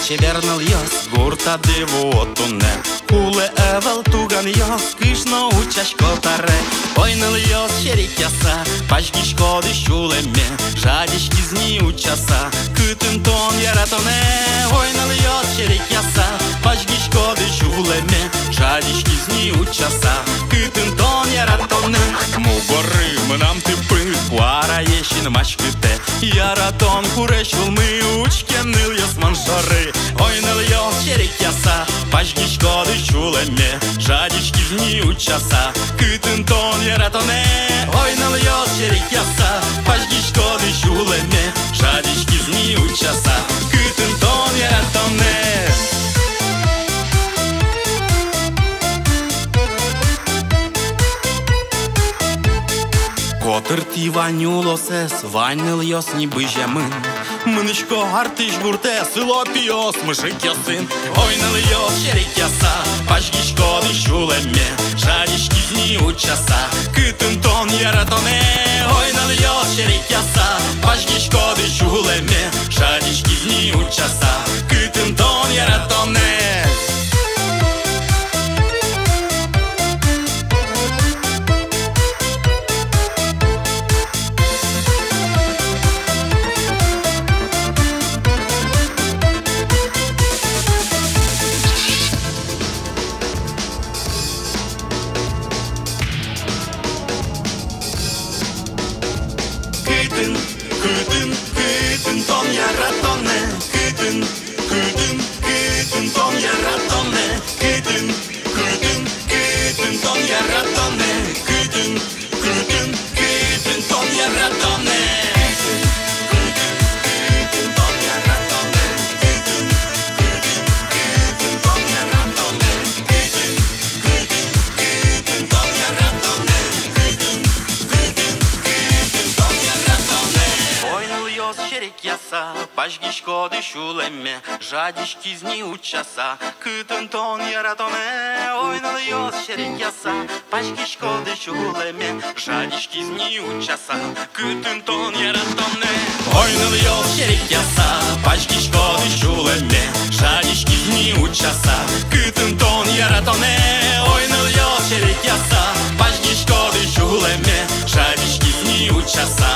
çebernilyos gurta devotune Kule evel tugan yos kышно учаш котаре Ойныlyos şerik yasa Пашкишко дышулеме Жадишки зни учаса Кытын тон яратоне Ойныlyos şerik yasa Пашкишко дышулеме Жадишки зни учаса Кытын тон яратоне Мугоры мынам тыпы Куара ешин машкыте Яратон курешул мы Учкенныlyos маншары Ойныlyos şerik yasa Пашкишко дышулеме Жадишки зни учаса Кытын тон яратоне Ойныlyos şerik yasa Пашкишко дышулеме Жадишки зни учаса Кытын тон яратоне Котыр ти ванюлосес, ванныlyos ниби жемын Мынышко артыш гурте, сылопиос мыжык ясын Ойныlyos şerik yasa, Пашкишко дышулеме Жадишки зни учаса, кытын тон яратоне Ойныlyos şerik yasa, Пашкишко дышулеме Жадишки зни учаса, кытын тон яратоне Кытын тон яратоне Кытын тон яратоне Кытын тон яратоне Кытын тон яратоне şerik yasa, Пашкишко дышулеме Жадишки зни учаса, кытын тон яратоне Ойныlyos şerik yasa, Пашкишко дышулеме Жадишки зни учаса, кытын тон яратоне Ойныlyos şerik yasa, Пашкишко дышулеме Жадишки зни учаса, кытын тон яратоне Ойныlyos şerik yasa, Пашкишко дышулеме Жадишки зни учаса